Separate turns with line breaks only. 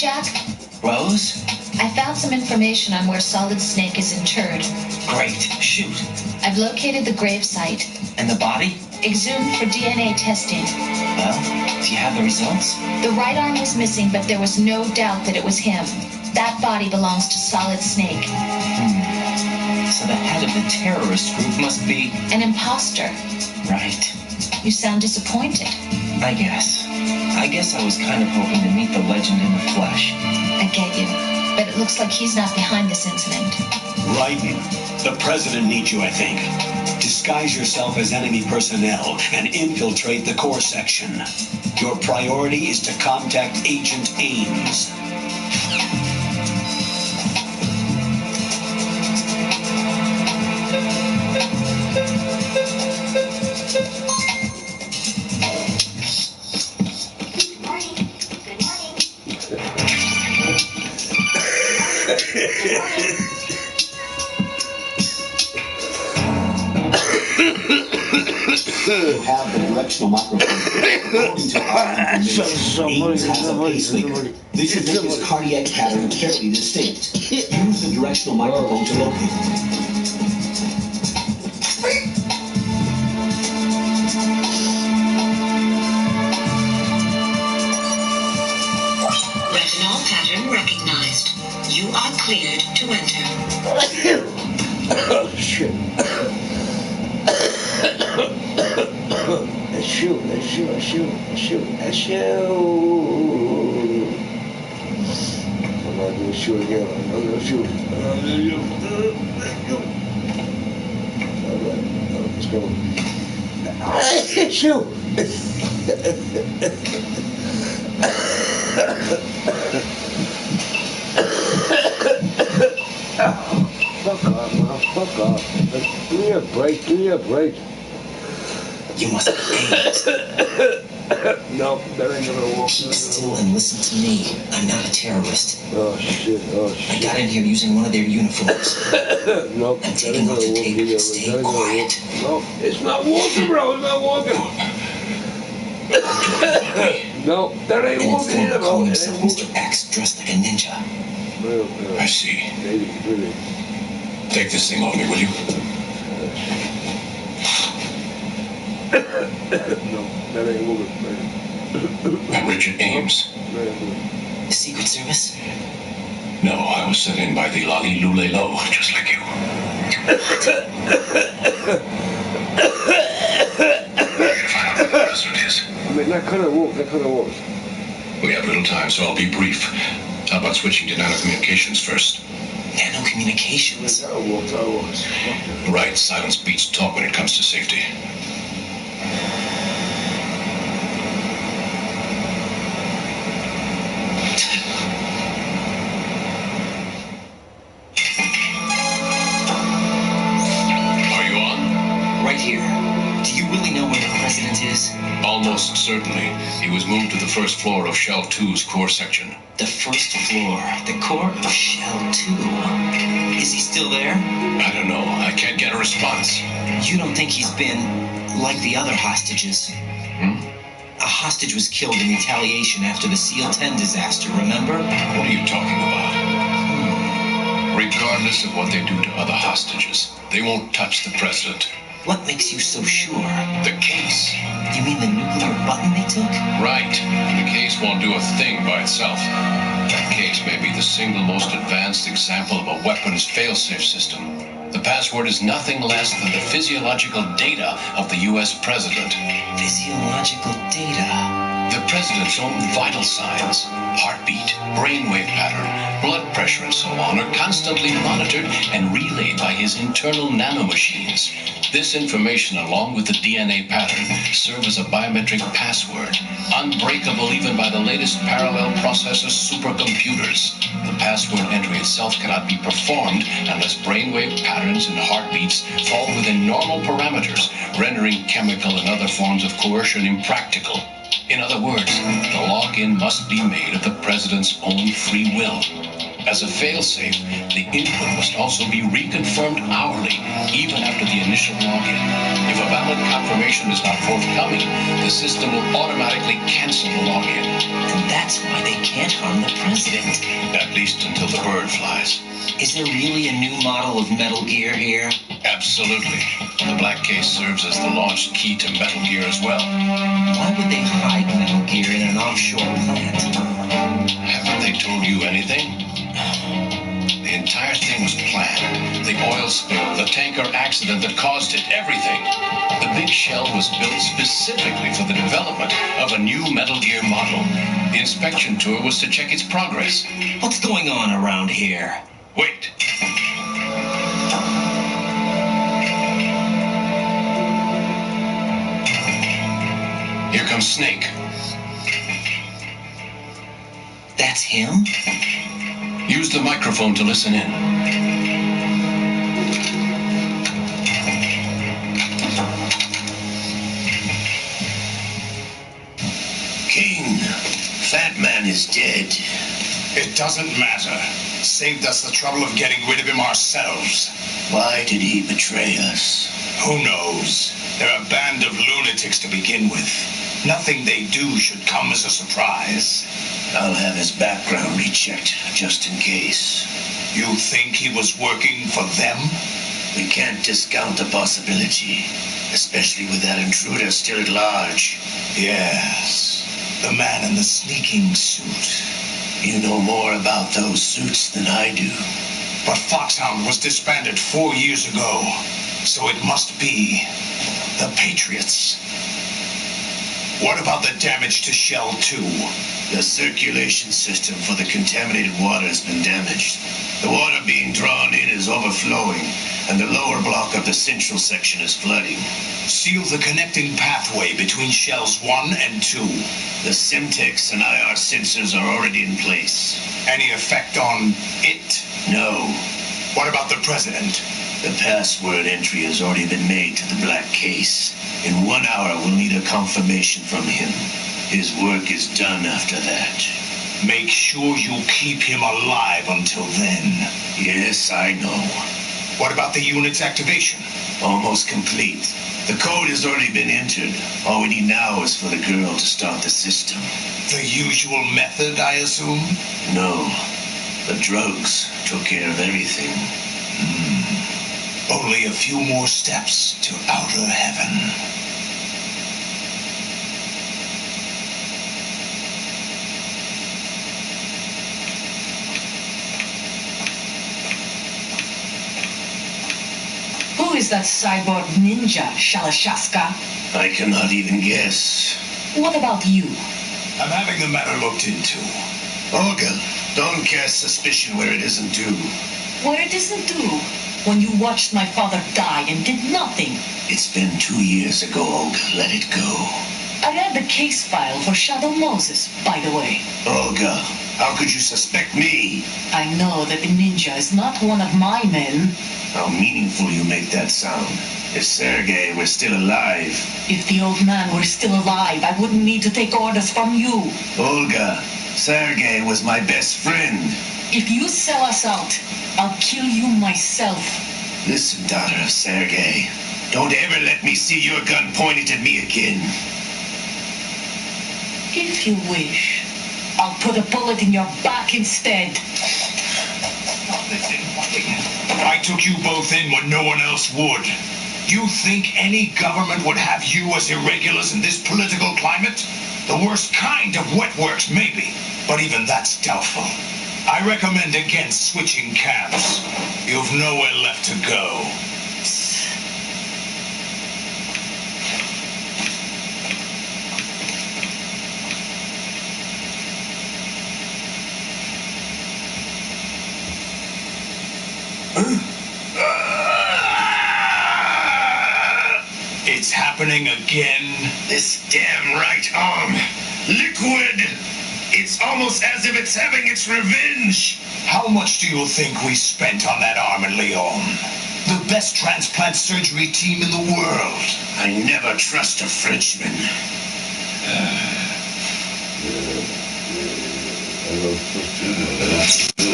Jack?
Rose?
I found some information on where Solid Snake is interred.
Great. Shoot.
I've located the grave site.
And the body?
Exhumed for DNA testing.
Well, do you have the results?
The right arm was missing, but there was no doubt that it was him. That body belongs to Solid Snake.
So the head of the terrorist group must be...
An imposter.
Right.
You sound disappointed.
I guess I was kind of hoping to meet the legend in the flesh.
I get you. But it looks like he's not behind this incident.
Raiden, the president needs you, I think. Disguise yourself as enemy personnel and infiltrate the core section. Your priority is to contact Agent Ames. You have the directional microphone. According to our information, Ames has a pacemaker. This should make his cardiac pattern fairly distinct. Use the directional microphone to locate it.
Retinal pattern recognized. You are cleared to enter.
Oh, shit. I'm not gonna shoot again. I'm not gonna shoot. Alright, let's go. Shoot! Fuck off, man. Fuck off. Give me a break. Give me a break.
You must be Ames.
No, that ain't gonna work.
Keep still and listen to me. I'm not a terrorist.
Oh shit,
I got in here using one of their uniforms.
Nope,
I'm
that
taking
ain't
off
gonna
the
work
tape.
either.
Stay
That ain't gonna work.
quiet.
No, it's not working, bro. It's not working. No, that ain't
An
working
informer
either, bro.
calling
It
himself
ain't
Mr. X, dressed like a ninja.
working.
I see.
Maybe, really.
Take this thing off me, will you?
No, that ain't working, man.
I'm Richard Ames.
That ain't working.
The Secret Service?
No, I was sent in by the Lali Lule Lo, just like you. Find out where the president is.
I mean, that kind of works. That kind of works.
We have little time, so I'll be brief. How about switching to nanocommunications first?
Nanocommunications?
That works. That works.
Right, silence beats talk when it comes to safety. Are you on?
Right here. Do you really know where the president is?
Almost certainly. He was moved to the first floor of Shell 2's core section.
The first floor. The core of Shell 2. Is he still there?
I don't know. I can't get a response.
You don't think he's been like the other hostages? A hostage was killed in retaliation after the SEAL 10 disaster, remember?
What are you talking about? Regardless of what they do to other hostages, they won't touch the president.
What makes you so sure?
The case.
You mean the nuclear button they took?
Right. The case won't do a thing by itself. That case may be the single most advanced example of a weapons failsafe system. The password is nothing less than the physiological data of the U.S. president.
Physiological data.
The president's own vital signs, heartbeat, brainwave pattern, blood pressure, and so on, are constantly monitored and relayed by his internal nanomachines. This information, along with the DNA pattern, serve as a biometric password, unbreakable even by the latest parallel processor supercomputers. The password entry itself cannot be performed unless brainwave patterns and heartbeats fall within normal parameters, rendering chemical and other forms of coercion impractical. In other words, the login must be made of the president's own free will. As a failsafe, the input must also be reconfirmed hourly, even after the initial login. If a valid confirmation is not forthcoming, the system will automatically cancel the login.
And that's why they can't harm the president.
At least until the bird flies.
Is there really a new model of Metal Gear here?
Absolutely. The black case serves as the launch key to Metal Gear as well.
Why would they hide Metal Gear in an offshore plant?
Haven't they told you anything? The entire thing was planned. The oil spill, the tanker accident that caused it, everything. The big shell was built specifically for the development of a new Metal Gear model. The inspection tour was to check its progress.
What's going on around here?
Wait. Here comes Snake.
That's him?
Use the microphone to listen in.
King, Fat Man is dead.
It doesn't matter. Saved us the trouble of getting rid of him ourselves.
Why did he betray us?
Who knows? They're a band of lunatics to begin with. Nothing they do should come as a surprise.
I'll have his background rechecked, just in case.
You think he was working for them?
We can't discount the possibility, especially with that intruder still at large.
Yes, the man in the sneaking suit.
You know more about those suits than I do.
But Foxhound was disbanded 4 years ago, so it must be the Patriots. What about the damage to Shell 2?
The circulation system for the contaminated water has been damaged. The water being drawn in is overflowing, and the lower block of the central section is flooding.
Seal the connecting pathway between Shells 1 and 2.
The Simtex and IR sensors are already in place.
Any effect on it?
No.
What about the president?
The password entry has already been made to the black case. In 1 hour, we'll need a confirmation from him. His work is done after that.
Make sure you keep him alive until then.
Yes, I know.
What about the unit's activation?
Almost complete. The code has already been entered. All we need now is for the girl to start the system.
The usual method, I assume?
No. The drugs took care of everything.
Only a few more steps to outer heaven.
Who is that cyborg ninja, Shalashaska?
I cannot even guess.
What about you?
I'm having the matter looked into.
Olga, don't cast suspicion where it isn't due.
Where it isn't due? When you watched my father die and did nothing.
It's been 2 years ago, Olga. Let it go.
I read the case file for Shadow Moses, by the way.
Olga, how could you suspect me?
I know that the ninja is not one of my men.
How meaningful you make that sound. If Sergei were still alive...
If the old man were still alive, I wouldn't need to take orders from you.
Olga, Sergei was my best friend.
If you sell us out, I'll kill you myself.
Listen, daughter of Sergei. Don't ever let me see your gun pointed at me again.
If you wish, I'll put a bullet in your back instead.
I took you both in when no one else would. You think any government would have you as irregulars in this political climate? The worst kind of wet works, maybe. But even that's doubtful. I recommend against switching camps. You've nowhere left to go. It's happening again.
This damn right arm. Liquid! It's almost as if it's having its revenge.
How much do you think we spent on that arm in Lyon? The best transplant surgery team in the world.
I never trust a Frenchman.
I don't trust you.